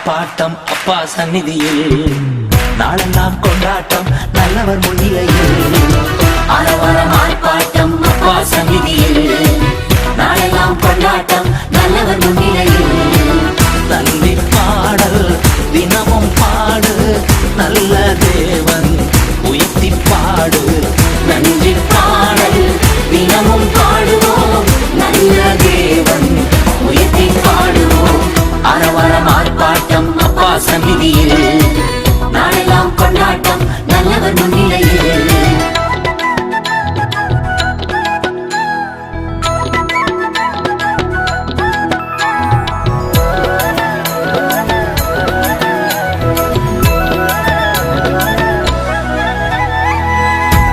Bottom அப்பா சந்நிதியில் நாளெல்லாம் கொண்டாட்டம் நல்லவர் முன்னிலையில். அரவரம் ஆர்ப்பாட்டம் அப்பா சந்நிதியில் நாளெல்லாம் கொண்டாட்டம் நல்லவர் முன்னிலையில். நன்றி பாடல் தினமும் பாடு நல்ல தேவன் உயர்த்தி பாடு. நன்றி பாடல் தினமும் பாடுவோம் நல்ல தேவன் உயர்த்தி பாடுவோம். அரவரம் ஆர்ப்பாட்டம் அப்பா சந்நிதியில் நாளெல்லாம் கொண்டாட்டம் நல்லவர் முன்னிலையில்.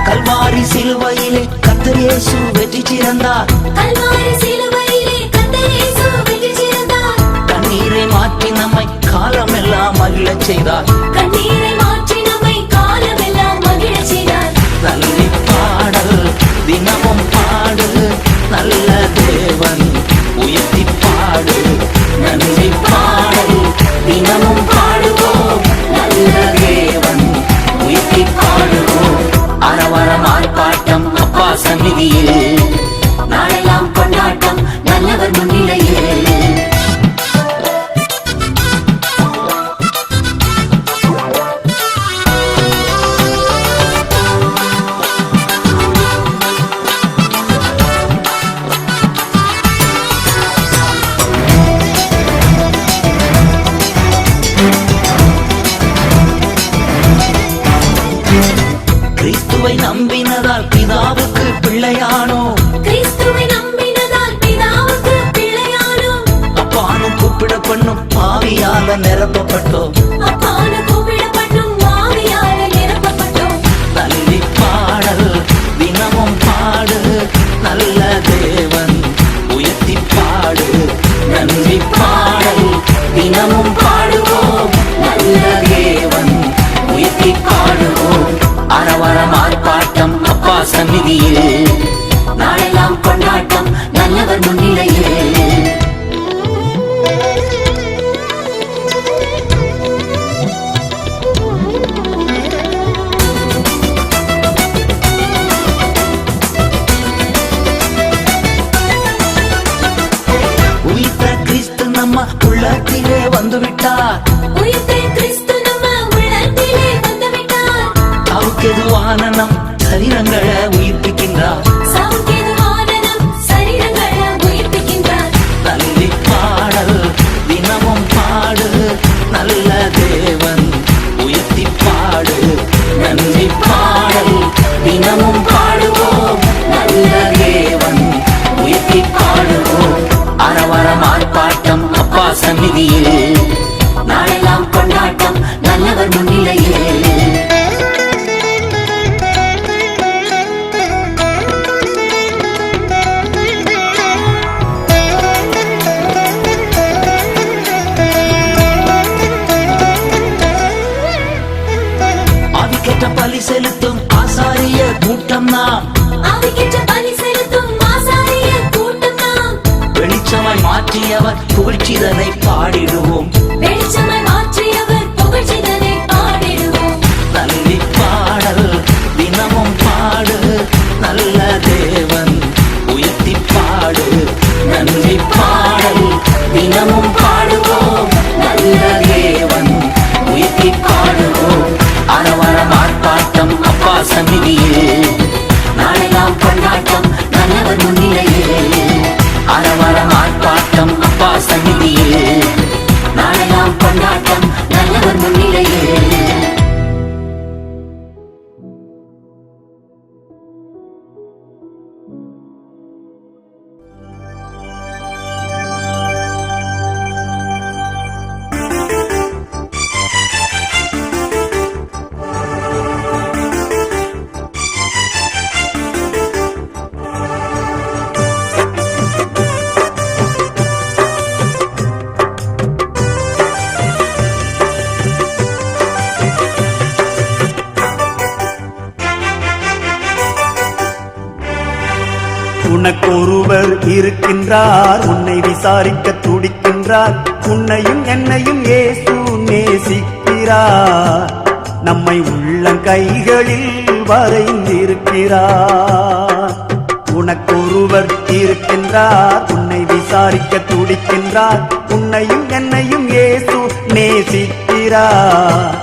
கல்வாரி சிலுவையிலே கர்த்தர் இயேசு வெற்றி சிறந்தார். கல்வாரி சிலுவையிலே கர்த்தர் இயேசு வெற்றி சிறந்தார். கண்ணீரை மாற்றி நம்மை காலமெல்லாம் மகிழச் செய்தார். கண்ணீரை மாற்றி நம்மை காலமெல்லாம் மகிழச் செய்தார். நன்றி பாடல் தினமும் பாடு நல்ல தேவன் உயர்த்தி பாடு. நன்றி பாடல் தினமும் பாடுவோம் நல்ல தேவன் உயர்த்தி பாடுவோம். அரவரம் ஆர்ப்பாட்டம் அப்பா சந்நிதியில் நாளெல்லாம் கொண்டாட்டம் நல்லவர் முன்னிலையில். கிறிஸ்துவை நம்பினதால் பிதாவுக்கு பிள்ளையானோ. கிறிஸ்துவை நம்பினதால் பிதாவுக்கு பிள்ளையானோ. அப்பானு கூப்பிடப்பண்ணும் ஆவியால நிரப்பப்பட்டோம். அப்பானு கூப்பிடப்பட்டும் ஆவியால நிரப்பப்பட்டோம். நன்றி பாடல் தினமும் பாடு நல்ல தேவன் உயர்த்தி பாடு. நன்றி பாடல் தினமும் பாடுவோம் நல்ல தேவன் உயர்த்தி பாடுவோம். அரவரம் ஆர்ப்பாட்டம் அப்பா சந்நிதியில் நாளெல்லாம் கொண்டாட்டம் நல்லவர் முன்னிலையில். உயிர்த்த கிறிஸ்து நம்ம உள்ளத்திலே வந்துவிட்டார். உயிர்த்த கிறிஸ்து நம்ம உள்ளத்திலே வந்துவிட்டார். அவருக்கெதுவான நம் சரீரங்களை உயிர்ப்பிக்கின்றார். சாவுக்கேதுவான நம் சரீரங்களை உயிர்ப்பிக்கின்றார். நன்றி பாடல் தினமும் பாடு நல்ல தேவன் உயர்த்தி பாடு. நன்றி பாடல் தினமும் பாடுவோம் நல்ல தேவன் உயர்த்தி பாடுவோம். அரவரம் ஆர்ப்பாட்டம் அப்பா சந்நிதியில் நாளெல்லாம் கொண்டாட்டம் நல்லவர் முன்னிலையில். ஆவிக்கேற்ற பலி செலுத்தும் ஆசாரிய கூட்டம் நாம். ஆவிக்கேற்ற பலி செலுத்தும் ஆசாரிய கூட்டம் நாம். வெளிச்சமாய் மாற்றியவர் புகழ்ச்சிதனை பாடிடுவோம். வெளிச்சமாய் மாற்றியவர் புகழ்ச்சிதனை பாடிடுவோம். நன்றி பாடல் தினமும் பாடு நல்ல தேவன் உயர்த்தி பாடு. நன்றி பாடல் தினமும் பாடுவோம் நல்ல தேவன் உயர்த்தி பாடுவோம். அரவரம் ஆர்ப்பாட்டம் அப்பா சந்நிதியில் நாளெல்லாம் கொண்டாட்டம் நல்லவர் முன்னிலையில். அரவரம் ஆர்ப்பாட்டம் அப்பா சந்நிதியில் நாளெல்லாம் கொண்டாட்டம் உனக்கொருவர் இருக்கின்றார், உன்னை விசாரிக்க துடிக்கின்றார். உன்னையும் என்னையும் இயேசு நேசிக்கிறார், நம்மை உள்ளங்கைகளில் வரைந்திருக்கிறார். உனக்கொருவர் இருக்கின்றார், உன்னை விசாரிக்க துடிக்கின்றார். உன்னையும் என்னையும் இயேசு நேசிக்கிறார்,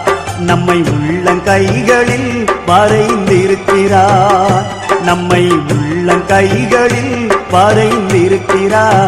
நம்மை உள்ளங்கைகளில் வரைந்திருக்கிறார். நம்மை உள்ளங்கைகளில் வரைந்திருக்கிறார்.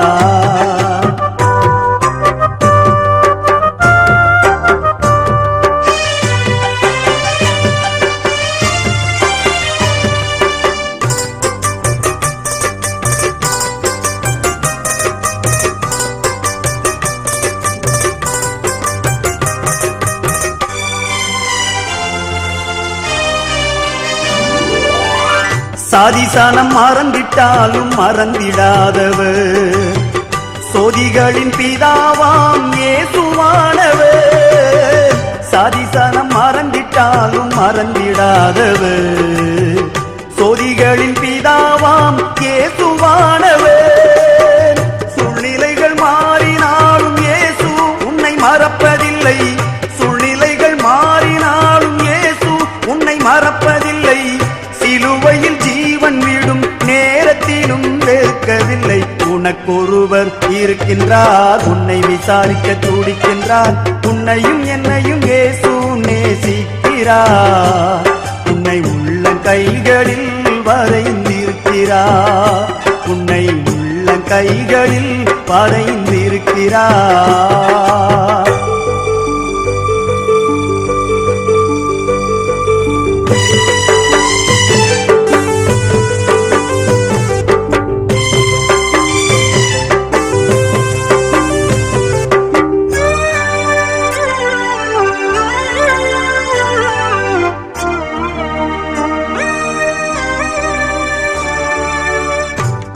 சாதிசானம் மறந்திட்டாலும் மறந்திடாதவர், சோதிகளின் பிதாவாம் இயேசுவானவர். சாதிசானம் மறந்திட்டாலும் மறந்திடாதவர், சோதிகளின் பிதாவாம் இயேசுவானவர். சூழ்நிலைகள் மாறினாலும் இயேசு உன்னை மறப்பதில்லை. சூழ்நிலைகள் மாறினாலும் இயேசு உன்னை மறப்பதில்லை. சிலுவையில் ஜீவன் விடும் நேரத்திலும் வெறுக்கவில்லை. உனக்கொருவர் இருக்கின்றார், உன்னை விசாரிக்க துடிக்கின்றார். உன்னையும் என்னையும் இயேசு நேசிக்கிறார், உன்னை உள்ளங்கைகளில் வரைந்திருக்கிறார். உன்னை உள்ளங்கைகளில் வரைந்திருக்கிறார்.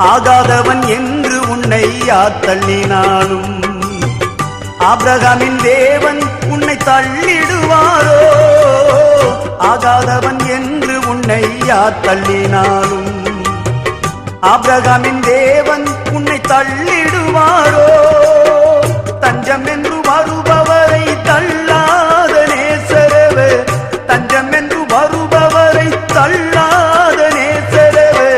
ஆகாதவன் என்று உன்னை யார் தள்ளினாலும், ஆபிரகாமின் தேவன் உன்னை தள்ளிடுவாரோ? ஆகாதவன் என்று உன்னை யார் தள்ளினாலும், ஆபிரகாமின் தேவன் உன்னை தள்ளிடுவாரோ? தஞ்சம் என்று வருபவரை தள்ளாத நேசரவே, தஞ்சம் என்று வருபவரை தள்ளாத நேசரவே.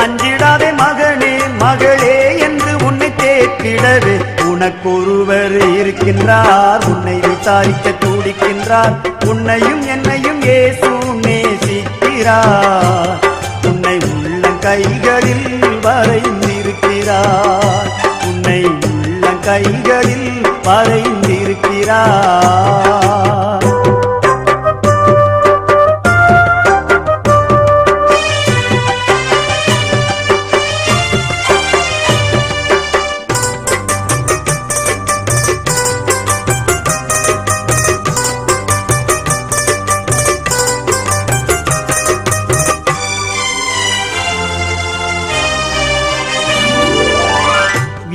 அஞ்சிடாதே மகனே மகளே என்று உன்னை தேற்றிடவே. உனக்கொருவர் இருக்கின்றார், உன்னை விசாரிக்க துடிக்கின்றார். உன்னையும் என்னையும் இயேசு நேசிக்கிறார், உன்னை உள்ளங்கைகளில் வரைந்திருக்கிறார். உன்னை உள்ளங்கைகளில் வரைந்திருக்கிறார்.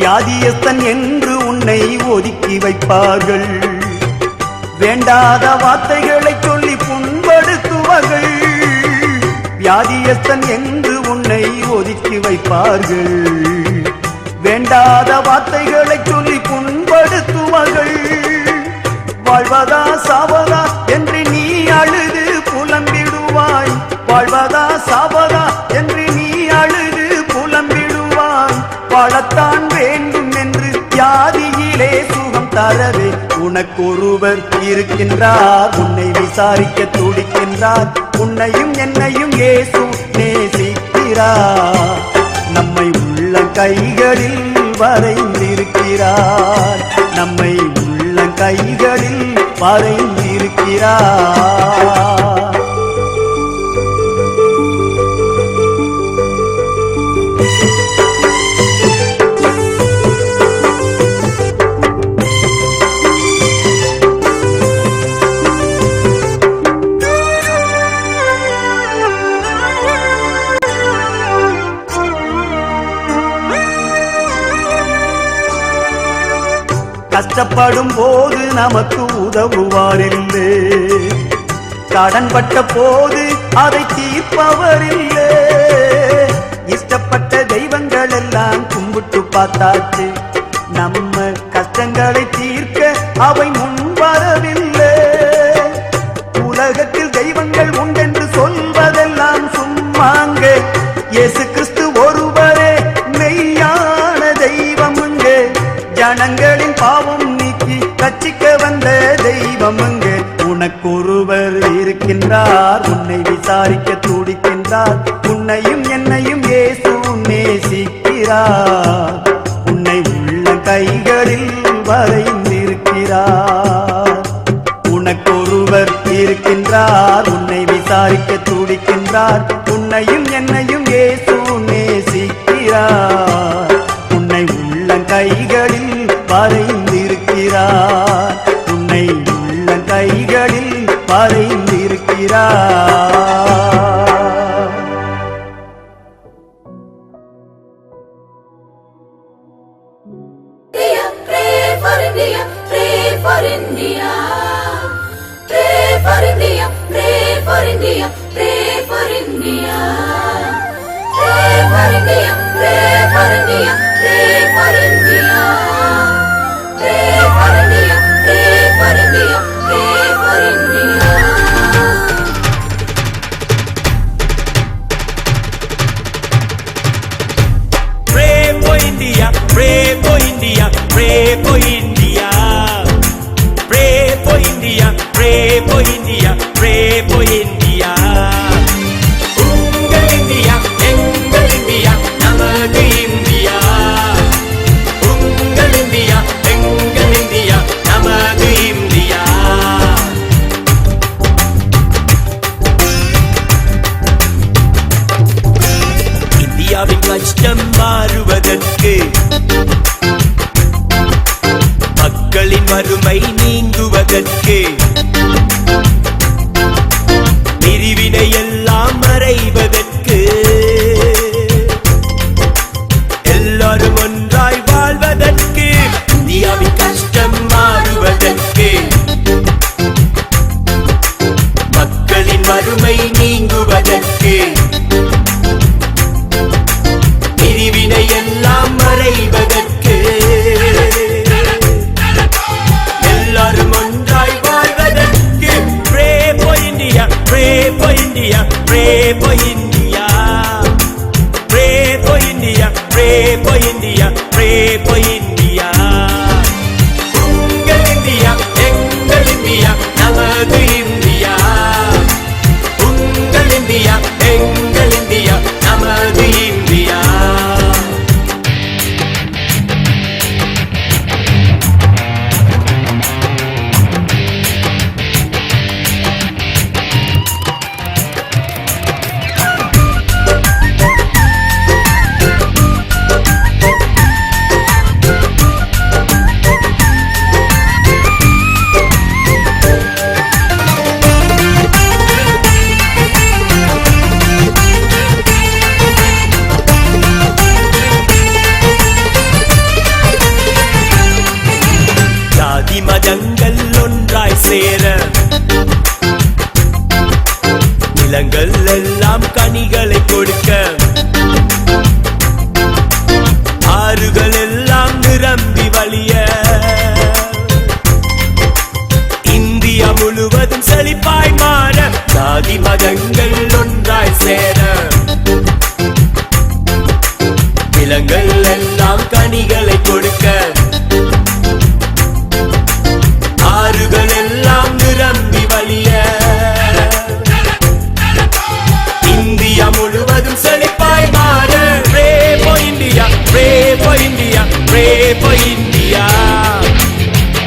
வியாதியஸ்தன் என்று உன்னை ஒதுக்கி வைப்பார்கள், வேண்டாத வார்த்தைகளை சொல்லி புண்படுத்துவார்கள். வியாதியஸ்தன் என்று உன்னை ஒதுக்கி வைப்பார்கள், வேண்டாத வார்த்தைகளை சொல்லி புண்படுத்துவார்கள். வாழ்வதா சாவதா என்று நீ அழுது புலம்பிடுவாய். வாழ்வதா சாவதா என்று நீ அழுது புலம்பிடுவாய். வாழத்தான் வேண்டும் என்று வியாதியிலே சுகம் தரவே. உனக்கொருவர் இருக்கின்றார், உன்னை விசாரிக்க துடிக்கின்றார். உன்னையும் என்னையும் இயேசு நேசிக்கிறார், நம்மை உள்ளங்கைகளில் வரைந்திருக்கிறார். நம்மை உள்ளங்கைகளில் வரைந்திருக்கிறார். கஷ்டப்படும் போது நமக்கு உதவுவாரில்லை, கடன்பட்ட போது அதை தீர்ப்பவரில்லை. இஷ்டப்பட்ட தெய்வம் பார்த்தாச்சு. நம்ம கஷ்டங்களை தீர்க்க அவை முன் வரவில்லை. உலகத்தில் தெய்வங்கள் உண்டென்று சொல்வதெல்லாம் சும்மாங்க. இயேசு கிறிஸ்து ஒருவரே மெய்யான தெய்வமுங்க. ஜனங்களின் பாவம் நீக்கி ரட்சிக்க வந்த தெய்வமுங்க. உனக்கொருவர் இருக்கின்றார், உன்னை விசாரிக்க துடிக்கின்றார். உன்னையும் என்னையும் இயேசு நேசிக்கிறார். உன்னை உள்ள கைகளில் வரைந்திருக்கிறார். உனக்கொருவர் இருக்கின்றார், உன்னை விசாரிக்க துடிக்கின்றார். உன்னையும் என்னையும் இயேசு நேசிக்கிறார். உன்னை உள்ள கைகளில் வரைந்திருக்கிறார். உன்னை உள்ள கைகளில் வரைந்திருக்கிறார். Pray for India, pray for India. Pray for India, pray for India, pray for India. Pray for India, pray for India, pray for India. Pray for India, pray for India, pray for India. Pray for India, pray for India, pray for India. Pray for India, pray for India, pray for India. உங்கள் India, எங்கள் India, நமது India. உங்கள் India, எங்கள் India, நமது India. இந்தியாவின் கஷ்டம் மாறுவதற்கு, மக்களின் வறுமை நீங்குவதற்கு, பிரிவினை எல்லாம் மறைவதற்கு, எல்லாரும் ஒன்றாய் வாழ்வதற்கு, இந்தியாவின் கஷ்டம் மாறுவதற்கு, மக்களின் வறுமை நீங்குவதற்கு, பிரிவினை எல்லாம் மறைவதற்கு, எல்லாரும் ஒன்றாய் வாழ்வதற்கு. Pray for India, pray for India, pray for India. Pray for India, pray for India, pray for India. உங்கள் இந்தியா, எங்கள் இந்தியா, நமது இந்தியா. உங்கள் இந்தியா, எங்கள் இந்தியா, நமது இந்தியா. ஜாதி மதங்கள் ஒன்றாய் சேர, நிலங்கள் எல்லாம் கனிகளை கொடுக்க, ஆறுகள் எல்லாம் நிரம்பி வழிய, இந்தியா முழுவதும் செழிப்பாய் மாற. ஜாதி மதங்கள் ஒன்றாய் சேர, நிலங்கள் எல்லாம் கனிகளை கொடுக்க, ஆறுகள் எல்லாம் நிரம்பி வழிய, இந்தியா முழுவதும் செழிப்பாய் மாற. Pray for India, pray for India, pray for India.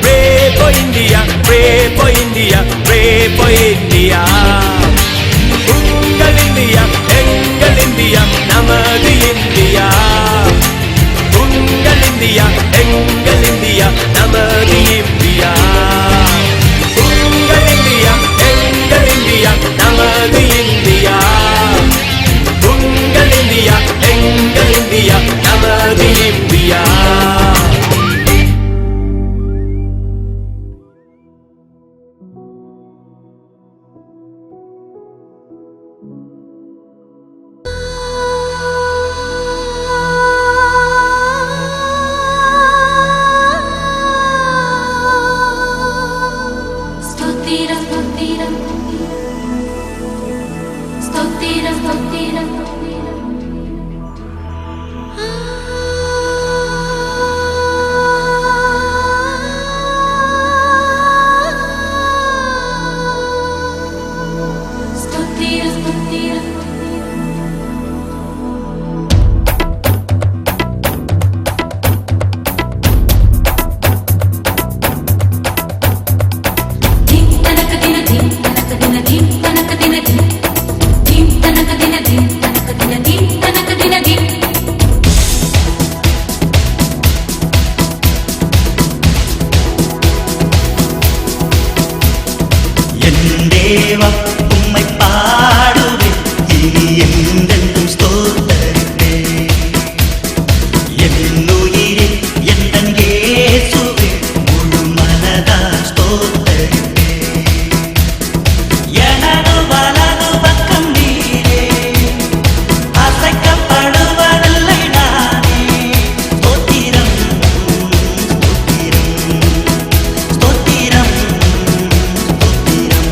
Pray for India, pray for India, pray for India. உங்கள் இந்தியா, எங்கள் இந்தியா, நமது இந்தியா. உங்கள் இந்தியா, எங்கள் இந்தியா, நமது இந்தியா. உங்கள் இந்தியா, எங்கள் இந்தியா, நமது இந்தியா. உங்கள் இந்தியா, எங்கள் இந்தியா, நமது இந்தியா. என்றென்றும் ஸ்தோத்தரிப்பேன். என் உயிரே எந்தன் இயேசுவே முழு மனதால் ஸ்தோத்தரிப்பேன். எனது வலது பக்கம் நீரே, அசைக்கப்படுவதில்லை நானே. ஸ்தோத்திரம் ஸ்தோத்திரம் ஸ்தோத்திரம் ஸ்தோத்திரம்.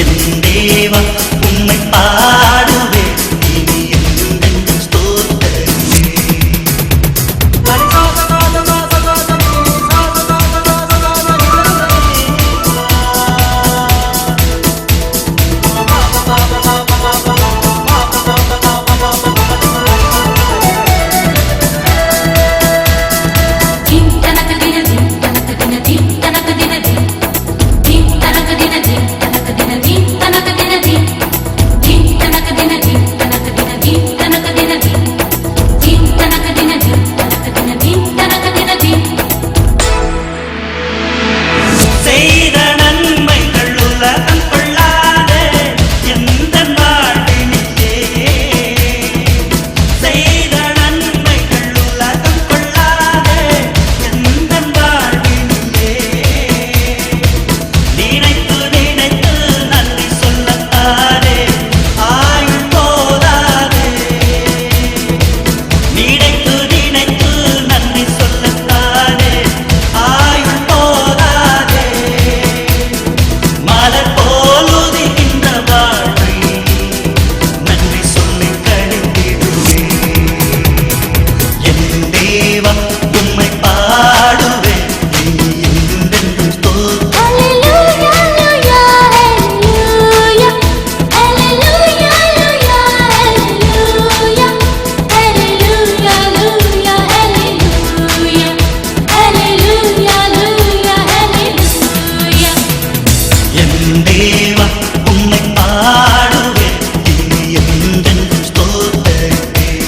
என் தேவா உம்மை பாடுவேன், இனி என்றென்றும் ஸ்தோத்தரிப்பேன். Ding tanaka dina ding tanaka dina ding tanaka dina ding ding tanaka dina ding tanaka dina ding tanaka dina ding ding tanaka dina ding tanaka dina ding tanaka dina ding ding tanaka dina ding tanaka dina ding tanaka dina ding. செய்த நன்மைகள் உலகம் கொள்ளாதே எந்தன் வாழ்வினிலே. செய்த நன்மைகள் உலகம் கொள்ளாதே எந்தன் வாழ்வினிலே. நினைத்து நினைத்து நன்றி சொல்லத்தானே ஆயுள் போதாதே. நினைத்து நினைத்து நன்றி சொல்லத்தானே ஆயுள் போதாதே. மலர் போல் உதிக்கின்ற வாழ்வை நன்றி சொல்லி கழித்திடுவேன். என் தேவா உம்மை பாடுவேன், இனி என்றென்றும் ஸ்தோத்திரம். Hallelujah, hallelujah, hallelujah, hallelujah, hallelujah, hallelujah, hallelujah, hallelujah. என் தேவா உம்மை பாடுவேன், இனி என்றென்றும் ஸ்தோத்தரிப்பேன்.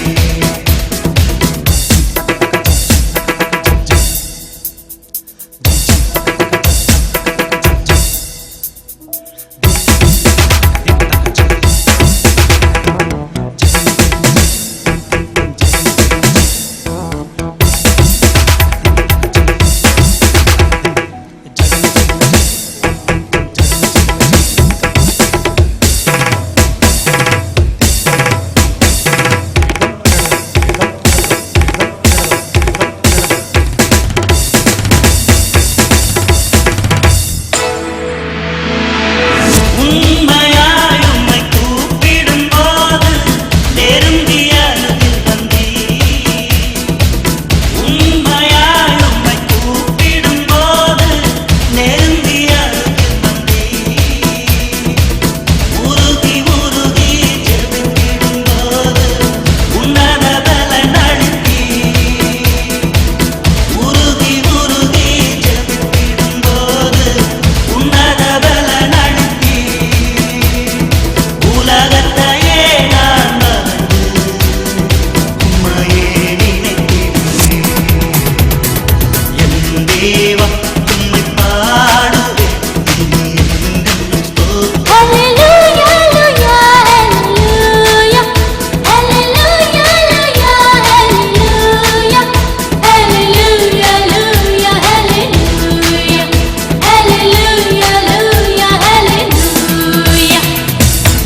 உண்மையாய் உம்மை கூப்பிடும்போது நெருங்கி அருகில் வந்தீர். உண்மையாய் உம்மை கூப்பிடும்போது நெருங்கி அருகில் வந்தீர். உருகி உருகி ஜெபித்திடும்போது உன்னத பலன் அளித்தீர். உருகி உருகி ஜெபித்திடும்போது உன்னத பலன் அளித்தீர். உலகத்தையே நான் மறந்து உம்மையே நினைத்திடுவேன். என் தேவா உம்மை பாடுவேன், இனி என்றென்றும் ஸ்தோத்திரம். Hallelujah, hallelujah, hallelujah, hallelujah, hallelujah, hallelujah, hallelujah.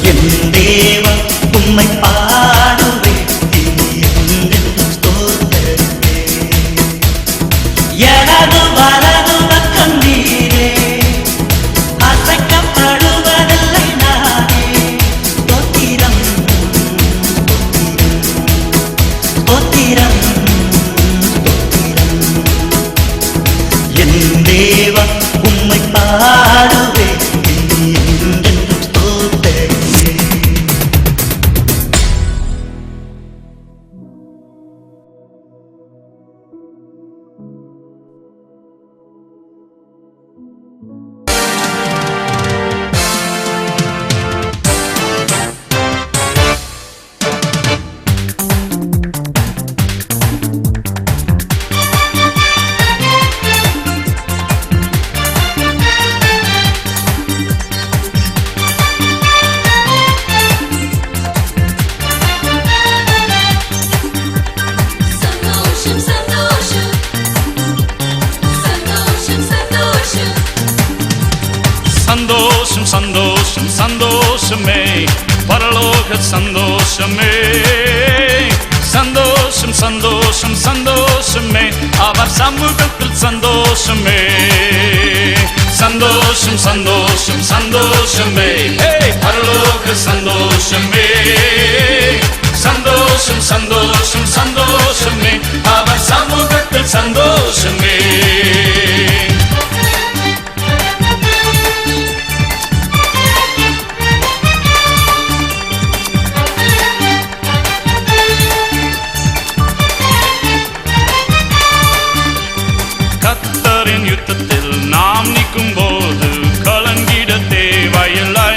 என் தேவா உம்மை பாடுவேன், இனி என்றென்றும் ஸ்தோத்தரிப்பேன். எனது வலது பக்கம் நீரே, அசைக்கப்படுவதில்லை நானே. ஸ்தோத்திரம் ஸ்தோத்திரம் ஸ்தோத்திரம். என் தேவா உம்மை பாடுவேன், இனி என்றென்றும் ஸ்தோத்தரிப்பேன். சந்தோஷமே பரலோக சந்தோஷமே சந்தோஷம் சந்தோஷம் சந்தோஷமே அவர் சமூகத்தில் சந்தோஷமே சந்தோஷம் சந்தோஷம் சந்தோஷமே பரலோக சந்தோஷமே சந்தோஷம் சந்தோஷம் சந்தோஷமே அவர் சமூகத்தில் சந்தோஷமே கர்த்தரின் யுத்தத்தில் நாம் நிற்கும் போது கலங்கிட தேவையில்லை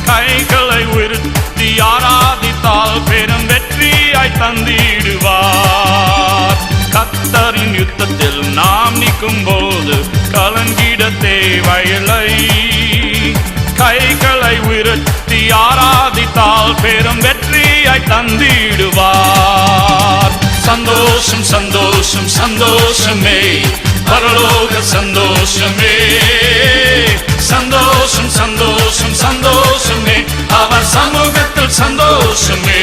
கைகளை உயர்த்தி ஆராதித்தால் பெரும் வெற்றியாய் தந்திடுவார் கர்த்தரின் யுத்தத்தில் நாம் நிற்கும் போது கலங்கிட தேவையில்லை கைகளை உயர்த்தி ஆராதித்தால் பெரும் வெற்றியாய் தந்திடுவார் சந்தோஷம் சந்தோஷம் சந்தோஷமே பரலோக சந்தோஷமே சந்தோஷம் சந்தோஷம் சந்தோஷமே அவர் சமூகத்தில் சந்தோஷமே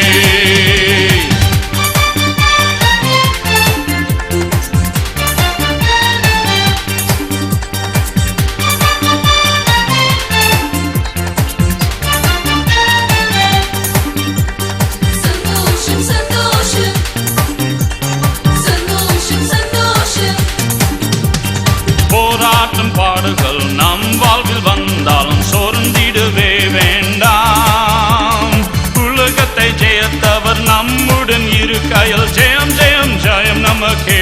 பாடுகள் நம் வாழ்வில் வந்தாலும் சோர்ந்திடவே வேண்டாம் உலகத்தை ஜெயத்தவர் நம்முடன் இருக்கையில் ஜெயம் ஜெயம் ஜெயம் நமக்கே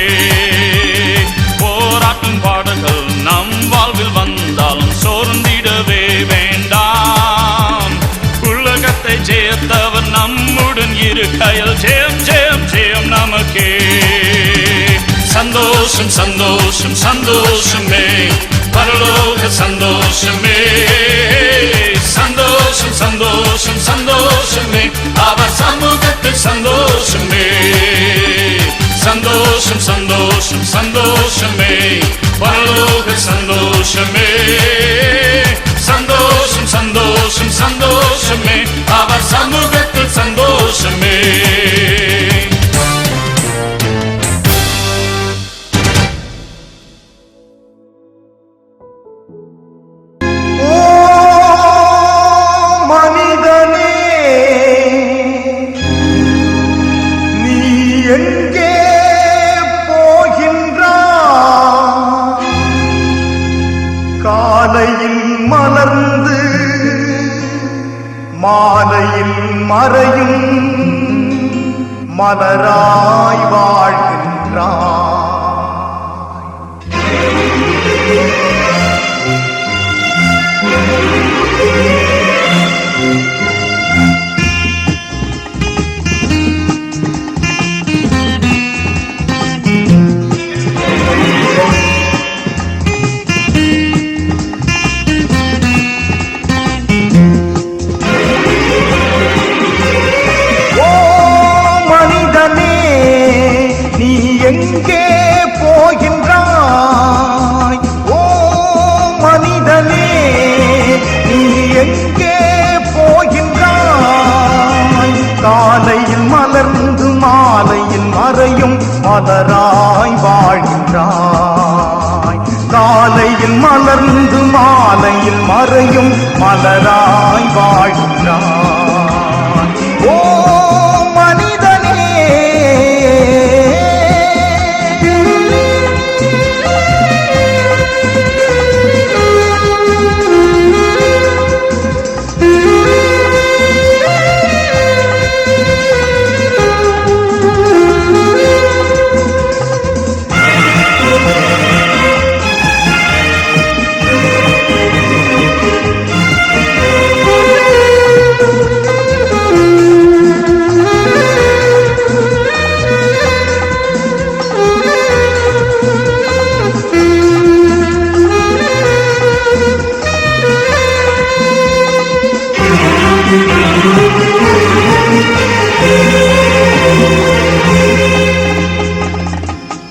போராட்டும் பாடுகள் நம் வாழ்வில் வந்தாலும் சோர்ந்திடவே வேண்டாம் உலகத்தை ஜெயத்தவர் நம்முடன் இருக்கையில் ஜெயம் ஜெயம் ஜெயம் நமக்கே சந்தோஷம் சந்தோஷம் சந்தோஷமே பரலோக சந்தோஷமே சந்தோஷம் சந்தோஷம் சந்தோஷமே அவர் சமூகத்தில் சந்தோஷமே சந்தோஷம் சந்தோஷம் சந்தோஷமே பரலோக சந்தோஷமே சந்தோஷம் சந்தோஷம் சந்தோஷமே அவர் சமூகத்தில் சந்தோஷமே மலர்ந்து மாலையில் மறையும் மலராய் வாழ்கின்றாய் எங்கே போகின்றாய் ஓ மனிதனே நீ எங்கே போகின்றாய் காலையில் மலர்ந்து மாலையில் மறையும் மலராய் வாழ்கின்றாய் காலையில் மலர்ந்து மாலையில் மறையும் மலராய் வாழ்கின்றாய் ஓ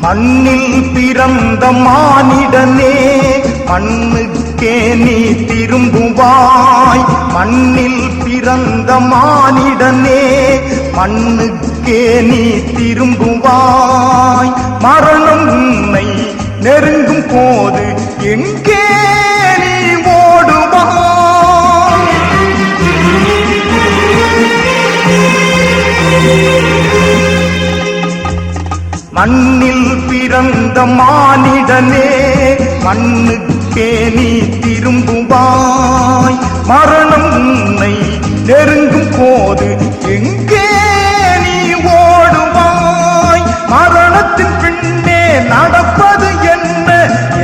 மண்ணில் பிறந்த மானிடனே மண்ணுக்கு மண்ணுக்கே நீ திரும்புவாய். மண்ணில் பிறந்த மானிடனே, மண்ணுக்கே நீ திரும்புவாய். மரணம் உன்னை நெருங்கும் போது எங்கே நீ ஓடுவாய்? மண்ணில் பிறந்த மானிடனே, மண்ணுக்கே நீ திரும்புவாய். மரணம் உன்னை நெருங்கும் போது எங்கே நீ ஓடுவாய்? மரணத்தின் பின்னே நடப்பது என்ன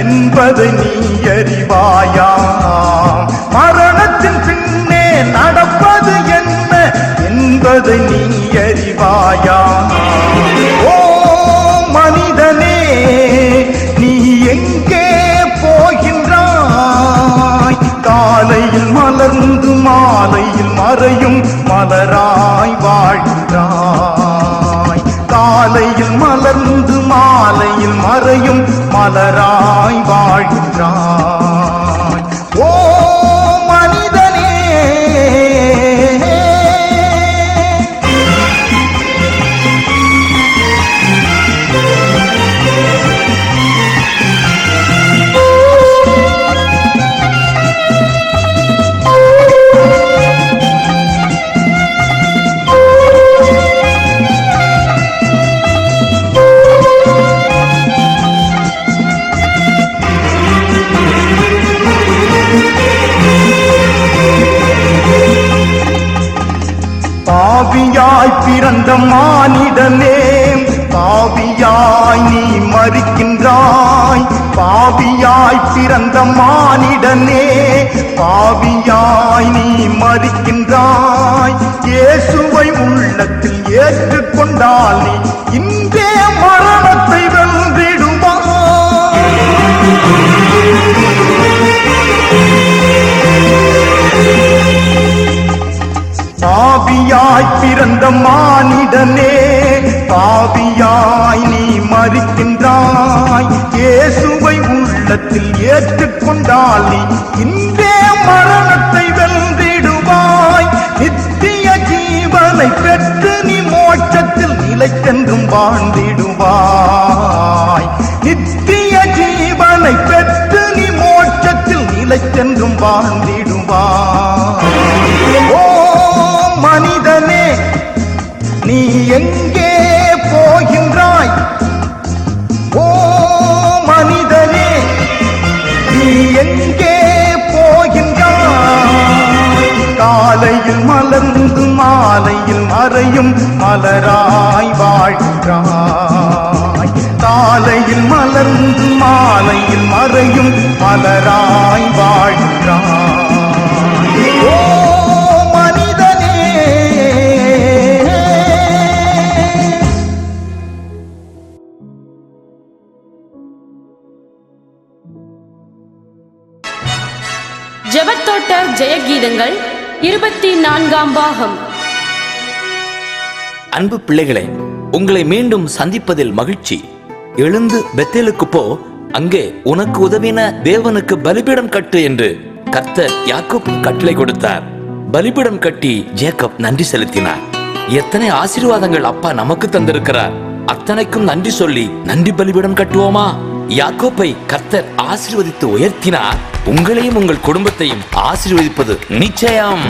என்பதை நீ அறிவாயா? மரணத்தின் பின்னே நடப்பது என்ன என்பதை நீ அறிவாயா? ஓ மனிதனே, நீ எங்கே போகின்றாய்? காலையில் மலர்ந்து மாலையில் மறையும் மலராய் வாழ்கின்றாய். காலையில் மலர்ந்து மாலையில் மறையும் மலராய் வாழ்கின்றாய். ஓ மனிதனே, பாவியாய் பிறந்த மானிடனே, பாவியாய் நீ மரிக்கின்றாய். பாவியாய் பிறந்த மானிடனே, பாவியாய் நீ மரிக்கின்றாய். இயேசுவை உள்ளத்தில் ஏற்றுக்கொண்டால் நீ இன்றே மரணத்தை வென்றிடுவாய். பாவியாய் பிறந்த மானிடனே, பாவியாய் நீ மரிக்கின்றாய். இயேசுவை உள்ளத்தில் ஏற்றுக்கொண்டால் நீ இன்றே மரணத்தை வென்றிடுவாய். நித்திய ஜீவனை பெற்று நீ மோட்சத்தில் நிலைத்தென்றும் வாழ்ந்திடுவாய். நித்திய ஜீவனை பெற்று நீ மோட்சத்தில் நிலைத்தென்றும் வாழ்ந்திடுவாய். ஓ மனிதனே, நீ எங்கே போகின்றாய்? ஓ மனிதனே, நீ எங்கே போகின்றாய்? காலையில் மலர்ந்து மாலையில் மறையும் மலராய் வாழ்கின்றாய். காலையில் மலர்ந்து மாலையில் மறையும் மலராய் வாழ்கின்றாய். ஓ மனிதனே, ஜெபத்தோட்ட ஜெயகீதங்கள் 24ஆம் பாகம். அன்பு பிள்ளைகளே, உங்களை மீண்டும் சந்திப்பதில் மகிழ்ச்சி. எழுந்து பெத்தேலுக்கு போ, அங்கே உனக்கு உதவின தேவனுக்கு பலிபீடம் கட்டு என்று கர்த்தர் யாக்கோபுக்கு கட்டளை கொடுத்தார். பலிபீடம் கட்டி ஜேக்கப் நன்றி செலுத்தினார். எத்தனை ஆசீர்வாதங்கள் அப்பா நமக்கு தந்திருக்கிறார். அத்தனைக்கும் நன்றி சொல்லி நன்றி பலிபீடம் கட்டுவோமா? யாக்கோப்பை கர்த்தர் ஆசீர்வதித்து உயர்த்தினார். உங்களையும் உங்கள் குடும்பத்தையும் ஆசீர்வதிப்பது நிச்சயம்.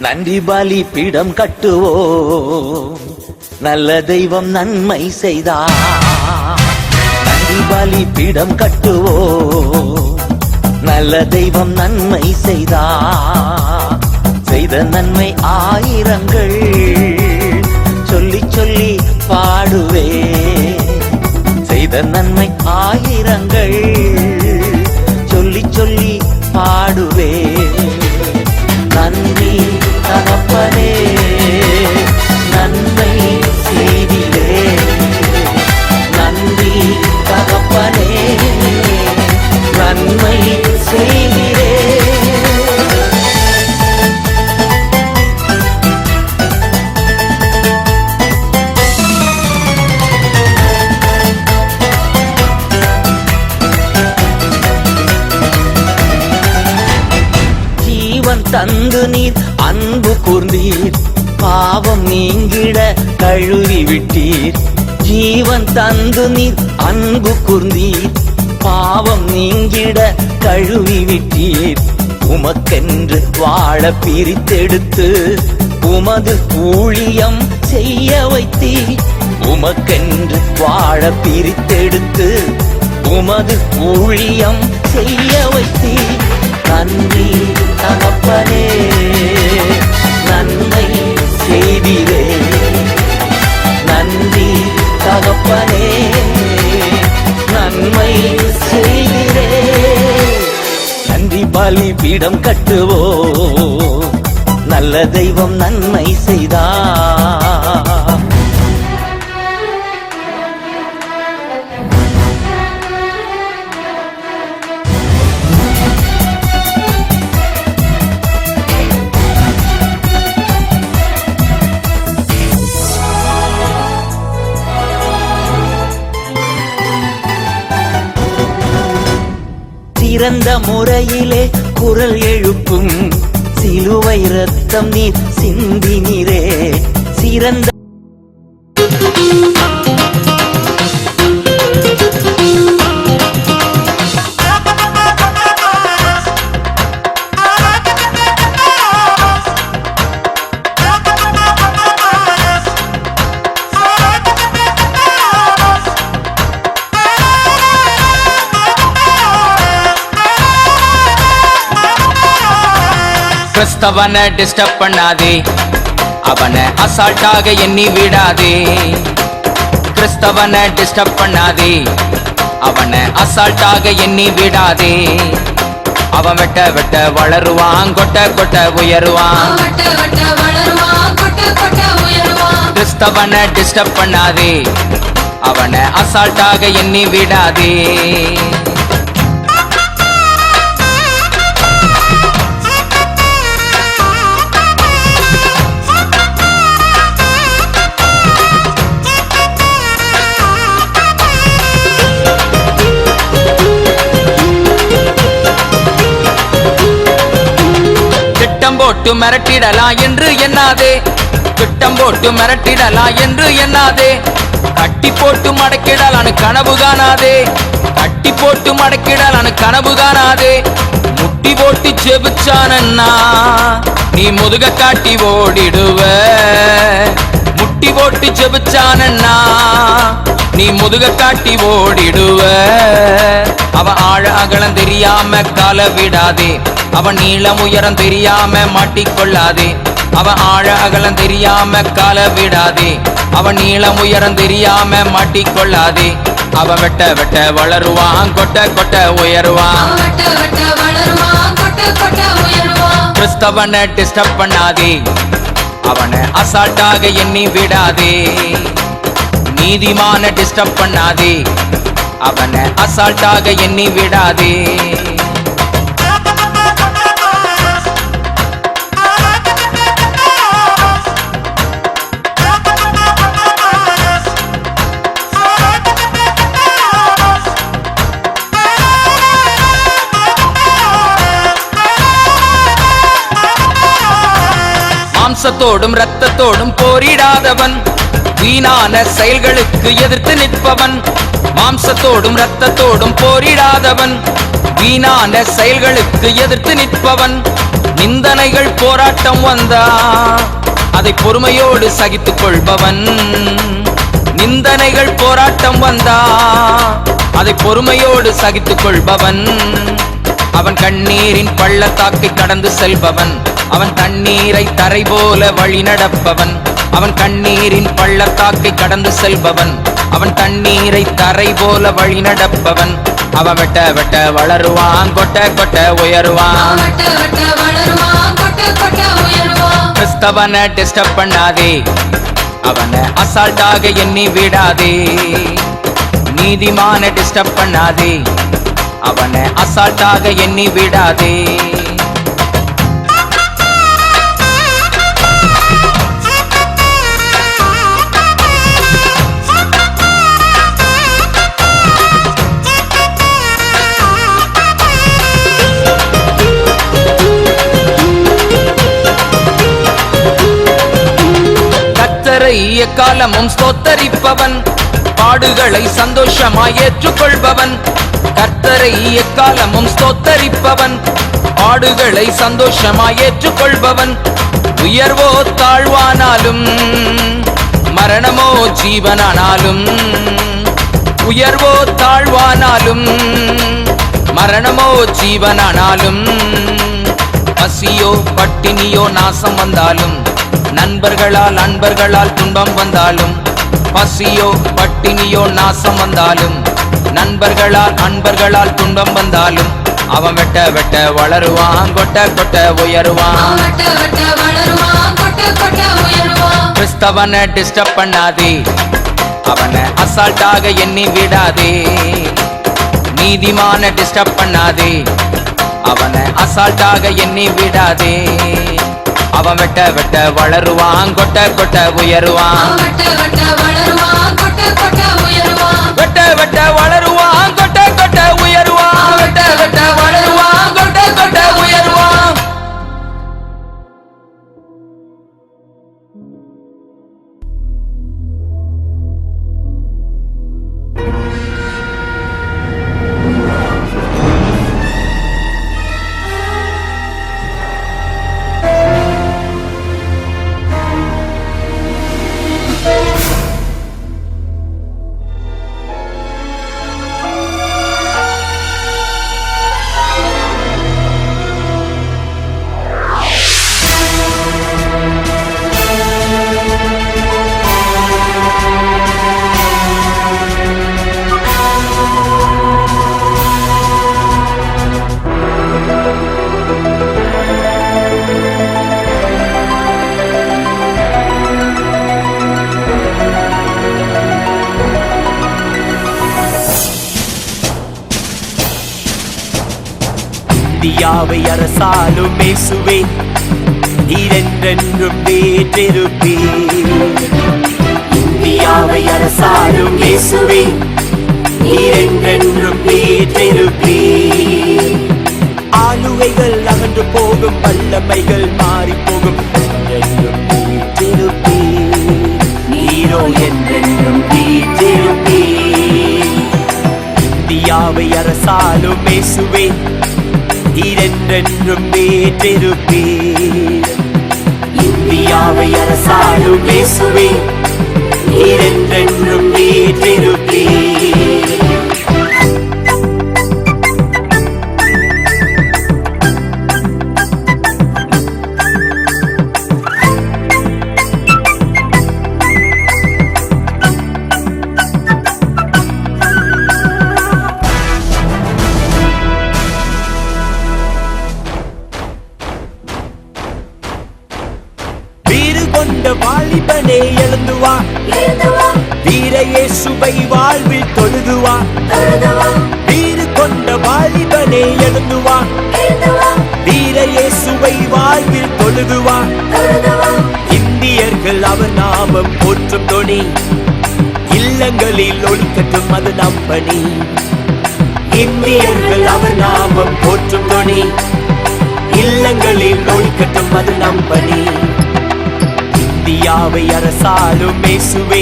நன்றி பலி பீடம் கட்டுவோம், நல்ல தெய்வம் நன்மை செய்தார். நன்றி பலி பீடம் கட்டுவோம், நல்ல தெய்வம் நன்மை செய்தார். செய்த நன்மை ஆயிரங்கள் சொல்லி சொல்லி பாடுவே. செய்த நன்மை ஆயிரங்கள் சொல்லி சொல்லி பாடுவே. நன்றி தந்து நீர் அன்பு கூர்ந்தீர், பாவம் நீங்கிட கழுவி விட்டீர். ஜீவன் தந்து நீர் அன்பு கூர்ந்தீர், பாவம் நீங்கிட கழுவி விட்டீர். உமக்கென்று வாழ பிரித்தெடுத்து உமது ஊழியம் செய்ய வைத்தீர். உமக்கென்று வாழ பிரித்தெடுத்து உமது ஊழியம் செய்ய வைத்தீர். நன்றி தகப்பனே, நன்மை செய்தீரே. நன்றி தகப்பனே, நன்மை செய்தீரே. நன்றி பலிபீடம் கட்டுவோ, நல்ல தெய்வம் நன்மை செய்தார். சிறந்த முறையிலே குரல் எழுப்பும் சிலுவை ரத்தம் நீர் சிந்தினீரே. சிறந்த கிறிஸ்தவனை டிஸ்டர்ப் பண்ணாதே, அவனை அசால்ட்டாக எண்ணி விடாதே. கிறிஸ்தவனை டிஸ்டர்ப் பண்ணாதே, அவனை அசால்ட்டாக எண்ணி விடாதே. அவன் வெட்ட வெட்ட வளருவான், கொட்ட கொட்ட உயருவான். கிறிஸ்தவனை டிஸ்டர்ப் பண்ணாதே, அவனை அசால்ட்டாக எண்ணி விடாதே. போட்டு மிரட்டிடலாம் என்று எண்ணாதே, திட்டம் போட்டு மிரட்டிடலாம் என்று எண்ணாதே. கட்டி போட்டு மடக்கிடலான்னு கனவு காணாதே, கட்டி போட்டு மடக்கிடலான்னு கனவு காணாதே. முட்டி போட்டு செபிச்சானன்னா நீ முதுக காட்டி ஓடிடுவ. முட்டி போட்டு செபிச்சானன்னா நீ முதுக காட்டி ஓடிடுவ. அவன் ஆழ அகலம் தெரியாம கால விடாதே, அவன் நீளம் உயரம் தெரியாம மாட்டிக்கொள்ளாதே. அவன் ஆழ அகலம் தெரியாம கால விடாதே, அவன் நீளம் உயரம் தெரியாம மாட்டிக்கொள்ளாதே. அவன் வெட்ட வெட்ட வளருவான், கொட்ட கொட்ட உயருவான். கிறிஸ்தவனை டிஸ்டர்ப் பண்ணாதே, அவனை அசால்ட்டாக எண்ணி விடாதே. நீதிமான டிஸ்டர்ப் பண்ணாதே, அவனை அசால்ட்டாக எண்ணி விடாதே. மாம்சத்தோடும் இரத்தத்தோடும் போரிடாதவன், வீணான செயல்களுக்கு எதிர்த்து நிற்பவன். மாம்சத்தோடும் இரத்தத்தோடும் போரிடாதவன், வீணான செயல்களுக்கு எதிர்த்து நிற்பவன். நிந்தனைகள் போராட்டம் வந்தா அதை பொறுமையோடு சகித்துக் கொள்பவன். நிந்தனைகள் போராட்டம் வந்தா அதை பொறுமையோடு சகித்துக் கொள்பவன். அவன் கண்ணீரின் பள்ளத்தாக்கை கடந்து செல்பவன், அவன் தண்ணீரை தரை போல வழி நடப்பவன். அவன் கண்ணீரின் பள்ளத்தாக்கை கடந்து செல்பவன், அவன் தண்ணீரை தரை போல வழி நடப்பவன். அவன் வெட்ட வெட்ட வளருவான், கொட்ட கொட்ட உயருவான். கிறிஸ்தவனை டிஸ்டர்ப் பண்ணாதே, அவனை அசால்ட்டாக எண்ணி விடாதே. நீதிமான டிஸ்டர்ப் பண்ணாதே, அவனை அசால்ட்டாக எண்ணி விடாதே. கர்த்தரை எக்காலமும் ஸ்தோத்தரிப்பவன் பாடுகளை சந்தோஷமாய் ஏற்றுக்கொள்பவன். கர்த்தரை எக்காலமும் ஸ்தோத்தரிப்பவன் பாடுகளை சந்தோஷமாய் ஏற்றுக்கொள்பவன். உயர்வோ தாழ்வானாலும் மரணமோ ஜீவனானாலும், உயர்வோ தாழ்வானாலும் மரணமோ ஜீவனானாலும், பசியோ பட்டினியோ நாசம் வந்தாலும், நண்பர்களால் துன்பம் வந்தாலும், பசியோ பட்டினியோ நாசம் வந்தாலும், நண்பர்களால் துன்பம் வந்தாலும், அவன் வெட்ட வெட்ட வளருவான், கொட்ட கொட்ட உயருவான். கிறிஸ்தவனை டிஸ்டர்ப் பண்ணாதே, அவனை அசால்ட்டாக எண்ணி விடாதே. நீதிமான டிஸ்டர்ப் பண்ணாதே, அவனை அசால்ட்டாக எண்ணி விடாதே. அவன் வெட்ட வெட்ட வளருவான், கொட்ட கொட்ட உயருவான். வெட்ட வெட்ட வளருவான், கொட்ட கொட்ட உயருவான். வெட்ட வெட்ட வளருவான், கொட்ட கொட்ட உயருவான். இந்தியாவை அரசாலும் இயேசுவே நீரென்றென்றும் வீற்றிருப்பே. இந்தியாவை அரசாலும் இயேசுவே நீரென்றென்றும் வீற்றிருப்பே. ஆளுகைகள் அகன்று போகும், வல்லமைகள் மாறி போகும், என்றென்றும் வீற்றிருப்பே. நீரோ என்றென்றும் வீற்றிருப்பே. இந்தியாவை அரசாலும் இயேசுவே நீரென்றென்றும் வீற்றிருப்பீர். இந்தியாவை அரசாளும் இயேசுவே நீரென்றென்றும் வீற்றிருப்பீர். வாலிபனே எழுந்து வா, வீர இயேசுவை வாழ்வில் தொழுது வா. வீறு கொண்ட வாலிபனே எழுந்து வா, வீர இயேசுவை வாழ்வில் தொழுது வா. இந்தியர்கள் அவர் நாமம் போற்றும் தொனி, இல்லங்களில் ஒழிக்கட்டும் அது நம்பணி. இந்தியர்கள் அவர் நாமம் போற்றும் தொனி, இல்லங்களில் ஒழிக்கட்டும் அது நம்பணி. இந்தியாவை அரசாளும் இயேசுவே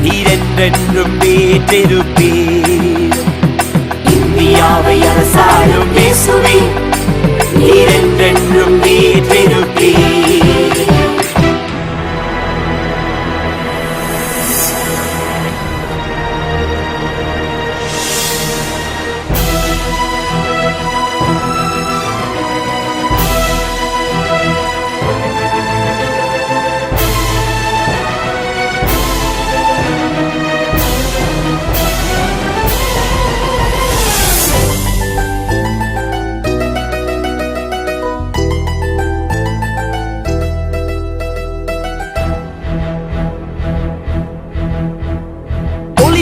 நீரென்றென்றும் வீற்றிருப்பீர். இந்தியாவை அரசாளும் இயேசுவே நீரென்றென்றும் வீற்றிருப்பீர்.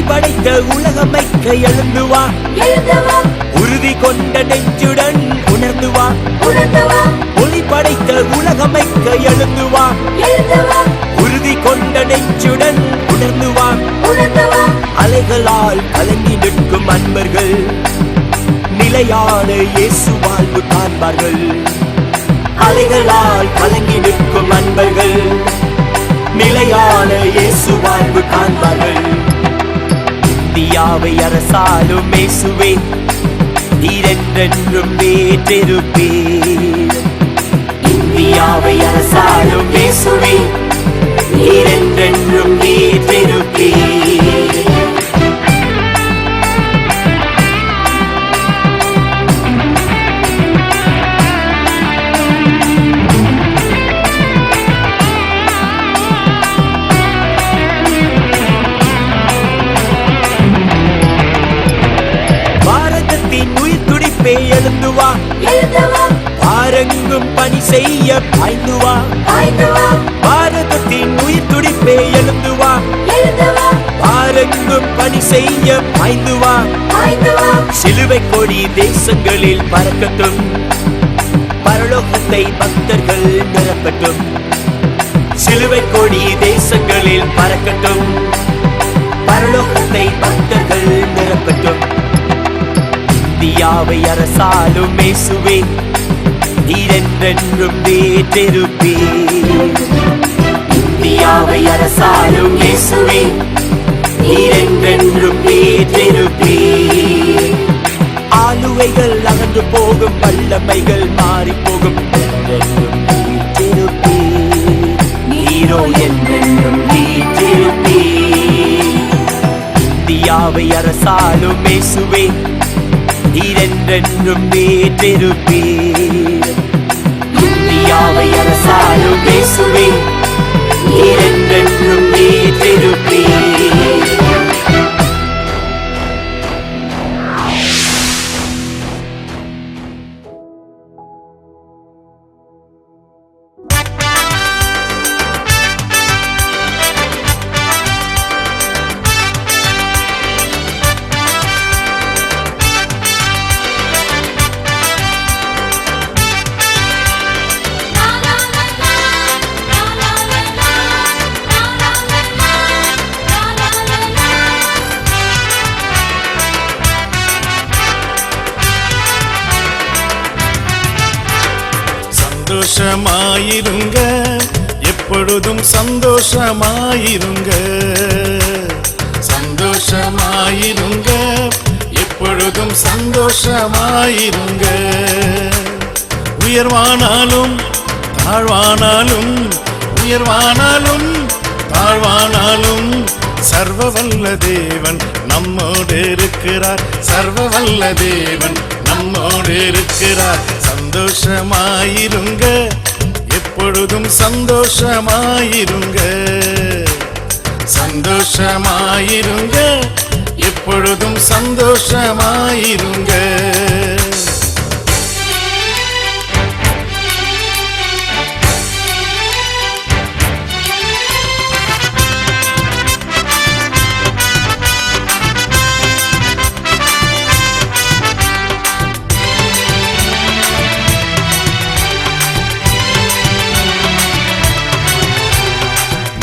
படைத்த உலகமைக்க எழுந்து வா, உறுதி கொண்ட நெஞ்சுடன் உணர்ந்து வா. ஒளி படைத்த உலகமைக்க எழுந்து வா, உறுதி கொண்ட நெஞ்சுடன் உணர்ந்து வா. அலைகளால் கலங்கி நிற்கும் அன்பர்கள் நிலையான இயேசு வாழ்வு காண்பார்கள். அலைகளால் கலங்கி நிற்கும் அன்பர்கள் நிலையான இயேசு வாழ்வு காண்பார்கள். இந்தியாவை அரசாளும் இயேசுவே நீரென்றென்றும் வீற்றிருப்பீர். இந்தியாவை அரசாளும் இயேசுவே நீரென்றென்றும் வீற்றிருப்பீர். பாரதத்தின் உயிர் துடிப்பே எழுந்து வா, பாரெங்கும் பணி செய்ய பாய்ந்து வா. பாரதத்தின் உயிர் துடிப்பே எழுந்து வா, பாரெங்கும் பணி செய்ய பாய்ந்து வா. சிலுவை கொடி தேசங்களில் பறக்கட்டும், பரலோகத்தை பக்தர்கள் நிரப்பட்டும். சிலுவை கொடி தேசங்களில் பறக்கட்டும், பரலோகத்தை பக்தர்கள் நிரப்பட்டும். இந்தியாவை அரசாளும் இயேசுவே நீரென்றென்றும் வீற்றிருப்பீர். இந்தியாவை அரசாளும் இயேசுவே நீரென்றென்றும் வீற்றிருப்பீர். ஆளுவைகள் அகன்று போகும், வல்லமைகள் மாறி போகும், என்றென்றும் வீற்றிருப்பீர். நீரோ என்றென்றும் வீற்றிருப்பீர். இந்தியாவை அரசாளும் இயேசுவே நீரென்றென்றும் வீற்றிருப்பீர். இந்தியாவை அரசாளும் இயேசுவே நீரென்றென்றும் வீற்றிருப்பீர். சந்தோஷமாயிருங்க, எப்பொழுதும் சந்தோஷமாயிருங்க. சந்தோஷமாயிருங்க, எப்பொழுதும் சந்தோஷமாயிருங்க. உயர்வானாலும் தாழ்வானாலும், உயர்வானாலும் தாழ்வானாலும் சர்வ வல்ல தேவன் நம்மோடு இருக்கிறார். சர்வ வல்ல தேவன் நம்மோடு இருக்கிறார். சந்தோஷமாயிருங்க, எப்பொழுதும் சந்தோஷமாயிருங்க. சந்தோஷமாயிருங்க, எப்பொழுதும் சந்தோஷமாயிருங்க.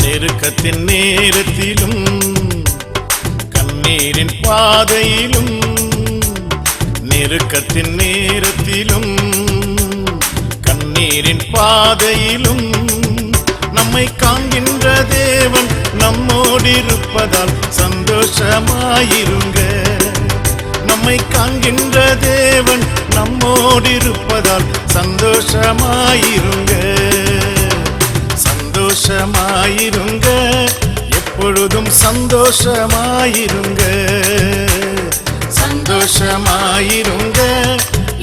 நெருக்கத்தின் நேரத்திலும் கண்ணீரின் பாதையிலும், நெருக்கத்தின் நேரத்திலும் கண்ணீரின் பாதையிலும் நம்மை காண்கின்ற தேவன் நம்மோடு இருப்பதால் சந்தோஷமாயிருங்க. நம்மை காண்கின்ற தேவன் நம்மோடு இருப்பதால் சந்தோஷமாயிருங்க. சந்தோஷமாயிருங்க, எப்பொழுதும் சந்தோஷமாயிருங்க. சந்தோஷமாயிருங்க,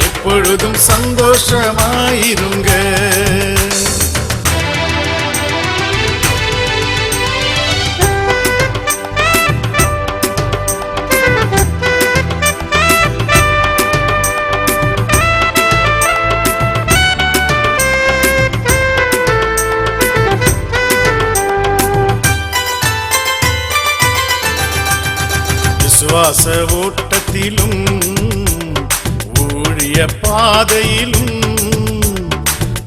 எப்பொழுதும் சந்தோஷமாயிருங்க. விசுவாச ஓட்டத்திலும் ஊழிய பாதையிலும்,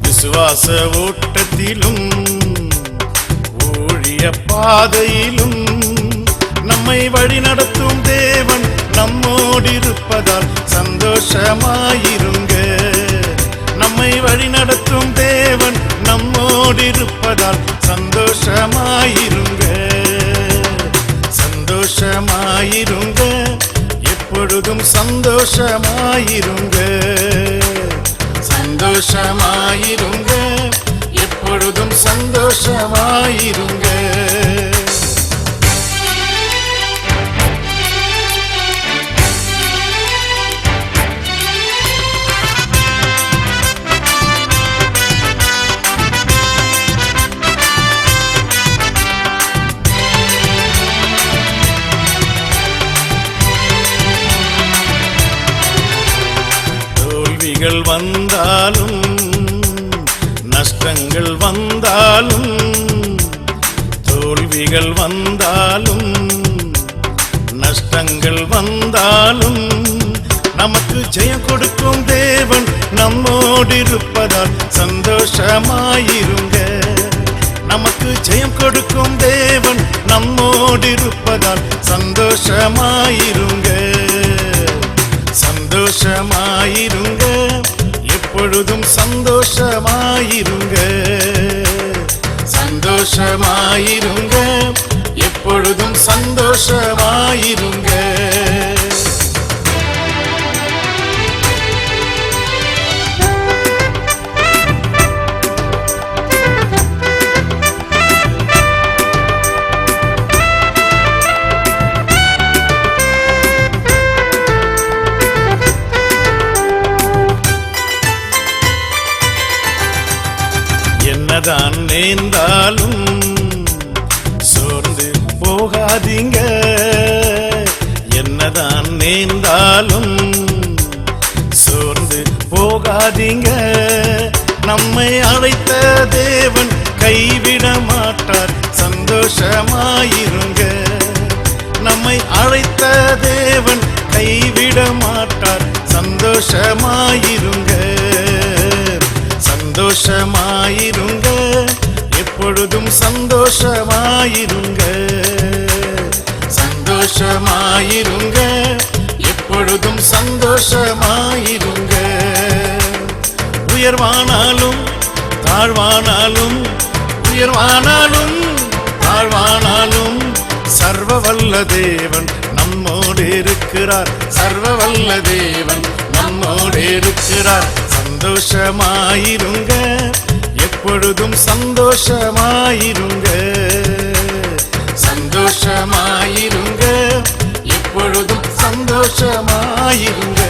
விசுவாச ஓட்டத்திலும் ஊழிய பாதையிலும் நம்மை வழிநடத்தும் தேவன் நம்மோடு இருப்பதால் சந்தோஷமாயிருங்க. நம்மை வழிநடத்தும் தேவன் நம்மோடு இருப்பதால் சந்தோஷமாயிருங்க. சந்தோஷமாயிருங்க, எப்பொழுதும் சந்தோஷமாயிருங்க. சந்தோஷமாயிருங்க, எப்பொழுதும் சந்தோஷமாயிருங்க. தோல்விகள் வந்தாலும் நஷ்டங்கள் வந்தாலும், தோல்விகள் வந்தாலும் நஷ்டங்கள் வந்தாலும், நமக்கு ஜெயம் கொடுக்கும் தேவன் நம்மோடு இருப்பதால் சந்தோஷமாயிருங்க. நமக்கு ஜெயம் கொடுக்கும் தேவன் நம்மோடு இருப்பதால் சந்தோஷமாயிருங்க. சந்தோஷமாயிருங்க, எப்பொழுதும் சந்தோஷமாயிருங்க. சந்தோஷமாயிருங்க, எப்பொழுதும் சந்தோஷமாயிருங்க. என்னதான் நேர்ந்தாலும் சோர்ந்து போகாதீங்க. என்னதான் நேர்ந்தாலும் சோர்ந்து போகாதீங்க. நம்மை அழைத்த தேவன் கைவிட மாட்டார், சந்தோஷமாயிருங்க. நம்மை அழைத்த தேவன் கைவிட மாட்டார், சந்தோஷமாயிருங்க. சந்தோஷமாயிருங்க, எப்பொழுதும் சந்தோஷமாயிருங்க. சந்தோஷமாயிருங்க, எப்பொழுதும் சந்தோஷமாயிருங்க. உயர்வானாலும் தாழ்வானாலும், உயர்வானாலும் தாழ்வானாலும், சர்வ வல்ல தேவன் நம்மோடு இருக்கிறார். சர்வ வல்ல தேவன் நம்மோடு இருக்கிறார். சந்தோஷமாயிருங்க, எப்பொழுதும் சந்தோஷமாயிருங்க. சந்தோஷமாயிருங்க, எப்பொழுதும் சந்தோஷமாயிருங்க.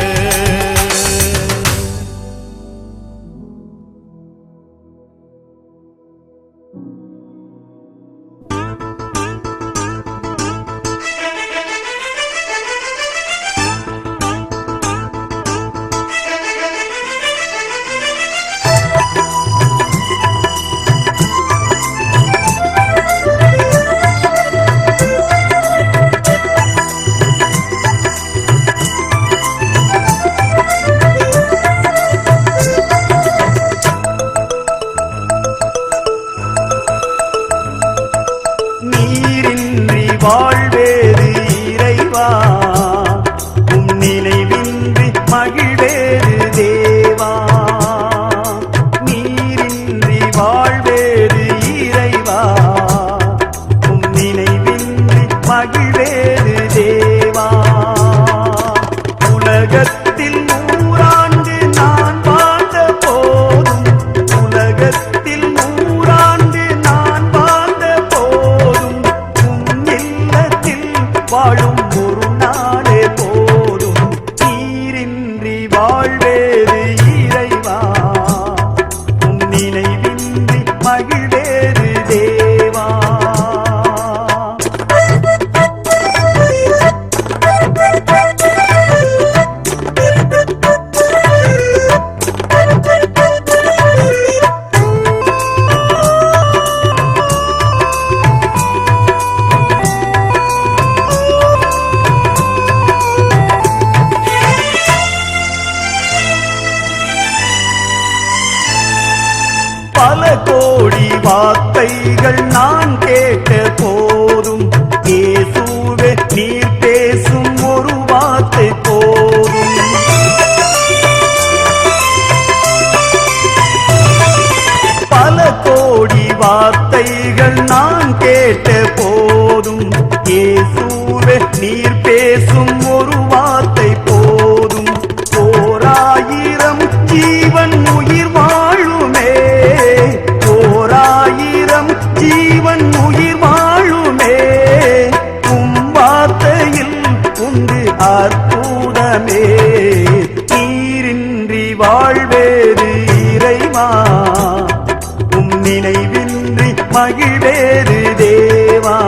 பேசும் ஒரு வார்த்தை போதும், ஓராயிரம் ஜீவன் உயிர் வாழுமே, ஓராயிரம் ஜீவன் உயிர் வாழுமே. வார்த்தையில் உண்டு அற்புதமே, நீரின்றி வாழ்வேறு இறைவா, நினைவின்றி மகிழ்வேறு தேவா.